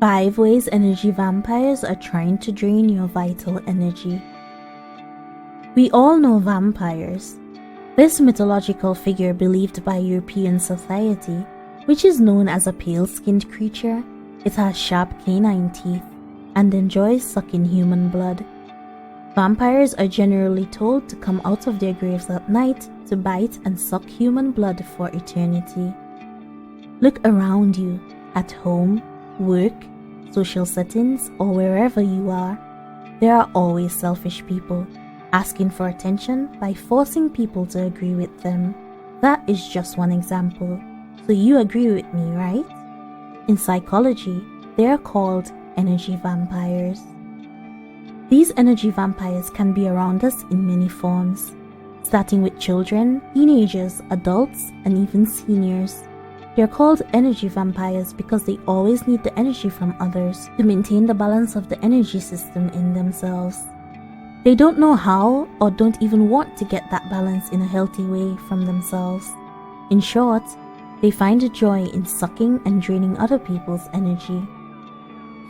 5 ways energy vampires are trying to drain your vital energy. We all know vampires. This mythological figure believed by European society, which is known as a pale-skinned creature. It has sharp canine teeth and enjoys sucking human blood. Vampires are generally told to come out of their graves at night to bite and suck human blood for eternity. Look around you, at home, work, social settings, or wherever you are. There are always selfish people, asking for attention by forcing people to agree with them. That is just one example, so you agree with me, right? In psychology, they are called energy vampires. These energy vampires can be around us in many forms, starting with children, teenagers, adults, and even seniors. They are called energy vampires because they always need the energy from others to maintain the balance of the energy system in themselves. They don't know how or don't even want to get that balance in a healthy way from themselves. In short, they find a joy in sucking and draining other people's energy.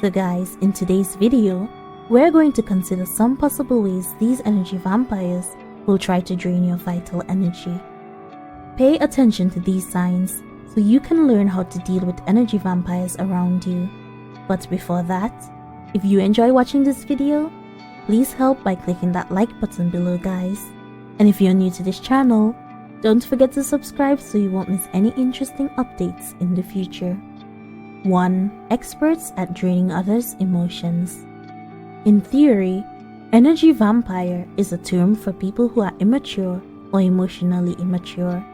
So guys, in today's video, we're going to consider some possible ways these energy vampires will try to drain your vital energy. Pay attention to these signs so you can learn how to deal with energy vampires around you. But before that, if you enjoy watching this video, please help by clicking that like button below, guys. And if you're new to this channel, don't forget to subscribe so you won't miss any interesting updates in the future. 1. Experts at draining others' emotions. In theory, energy vampire is a term for people who are immature or emotionally immature.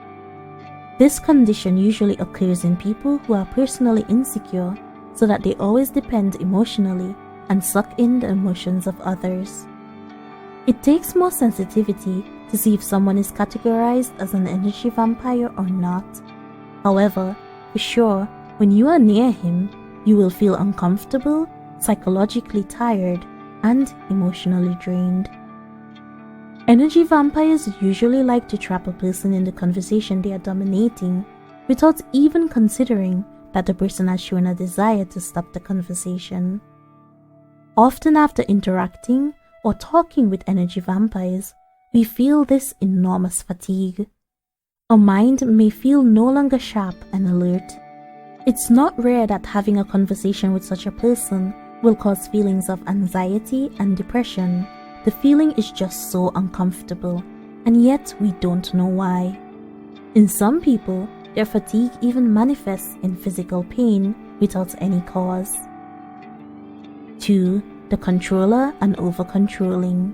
This condition usually occurs in people who are personally insecure, so that they always depend emotionally and suck in the emotions of others. It takes more sensitivity to see if someone is categorized as an energy vampire or not. However, for sure, when you are near him, you will feel uncomfortable, psychologically tired, and emotionally drained. Energy vampires usually like to trap a person in the conversation they are dominating without even considering that the person has shown a desire to stop the conversation. Often after interacting or talking with energy vampires, we feel this enormous fatigue. Our mind may feel no longer sharp and alert. It's not rare that having a conversation with such a person will cause feelings of anxiety and depression. The feeling is just so uncomfortable, and yet we don't know why. In some people, their fatigue even manifests in physical pain without any cause. 2. The controller and over-controlling.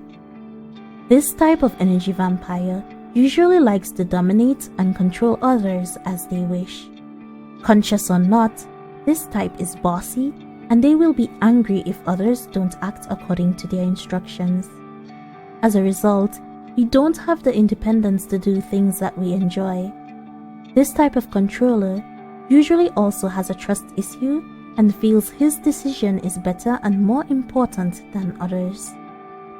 This type of energy vampire usually likes to dominate and control others as they wish. Conscious or not, this type is bossy, and they will be angry if others don't act according to their instructions. As a result, we don't have the independence to do things that we enjoy. This type of controller usually also has a trust issue and feels his decision is better and more important than others.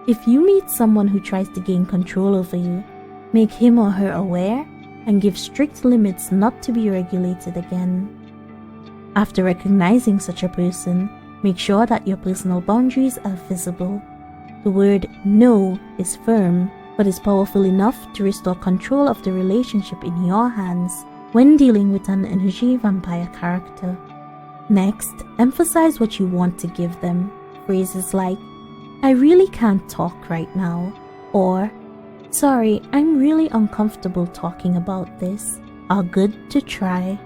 If you meet someone who tries to gain control over you, make him or her aware and give strict limits not to be regulated again. After recognizing such a person, make sure that your personal boundaries are visible. The word no is firm, but is powerful enough to restore control of the relationship in your hands when dealing with an energy vampire character. Next, emphasize what you want to give them. Phrases like, "I really can't talk right now," or "Sorry, I'm really uncomfortable talking about this," are good to try.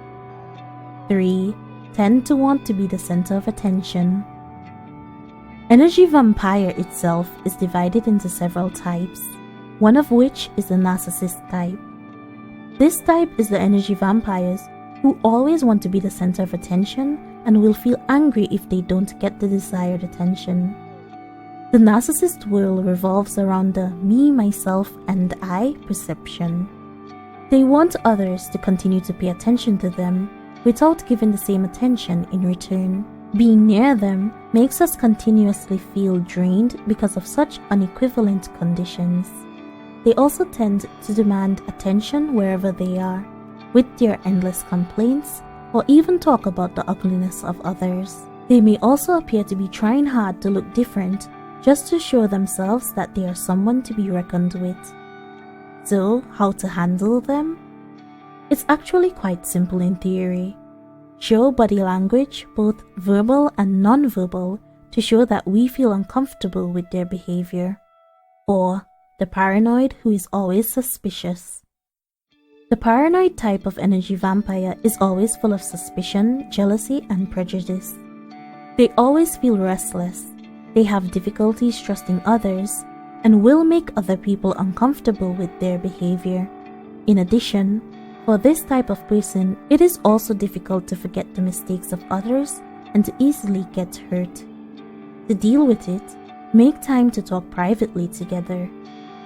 3. Tend to want to be the center of attention. Energy vampire itself is divided into several types, one of which is the narcissist type. This type is the energy vampires who always want to be the center of attention and will feel angry if they don't get the desired attention. The narcissist world revolves around the me, myself, and I perception. They want others to continue to pay attention to them without giving the same attention in return. Being near them makes us continuously feel drained because of such unequivalent conditions. They also tend to demand attention wherever they are, with their endless complaints, or even talk about the ugliness of others. They may also appear to be trying hard to look different just to show themselves that they are someone to be reckoned with. So, how to handle them? It's actually quite simple in theory. Show body language, both verbal and non-verbal, to show that we feel uncomfortable with their behavior. Or the paranoid who is always suspicious. The paranoid type of energy vampire is always full of suspicion, jealousy, and prejudice. They always feel restless. They have difficulties trusting others and will make other people uncomfortable with their behavior. In addition, for this type of person, it is also difficult to forget the mistakes of others and to easily get hurt. To deal with it, make time to talk privately together.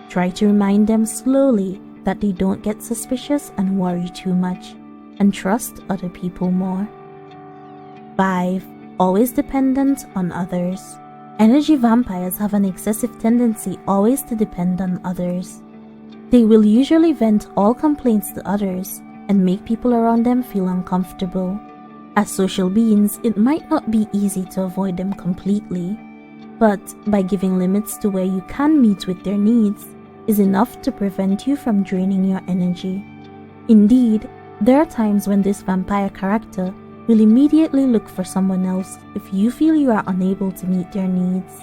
Try to remind them slowly that they don't get suspicious and worry too much, and trust other people more. 5. Always dependent on others. Energy vampires have an excessive tendency always to depend on others. They will usually vent all complaints to others and make people around them feel uncomfortable. As social beings, it might not be easy to avoid them completely, but by giving limits to where you can meet with their needs is enough to prevent you from draining your energy. Indeed, there are times when this vampire character will immediately look for someone else if you feel you are unable to meet their needs.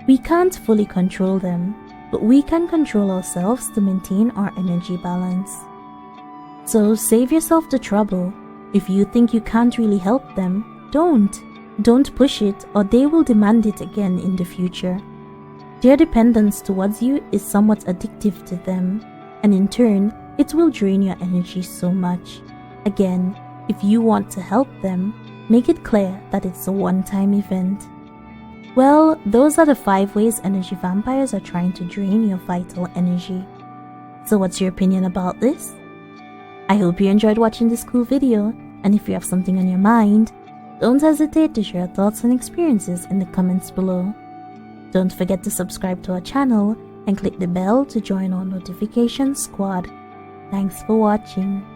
We can't fully control them, but we can control ourselves to maintain our energy balance. So save yourself the trouble. If you think you can't really help them, don't push it, or they will demand it again in the future. Their dependence towards you is somewhat addictive to them, and in turn, it will drain your energy so much. Again, if you want to help them, make it clear that it's a one-time event. Well, those are the 5 ways energy vampires are trying to drain your vital energy. So what's your opinion about this? I hope you enjoyed watching this cool video, and if you have something on your mind, don't hesitate to share thoughts and experiences in the comments below. Don't forget to subscribe to our channel and click the bell to join our notification squad. Thanks for watching.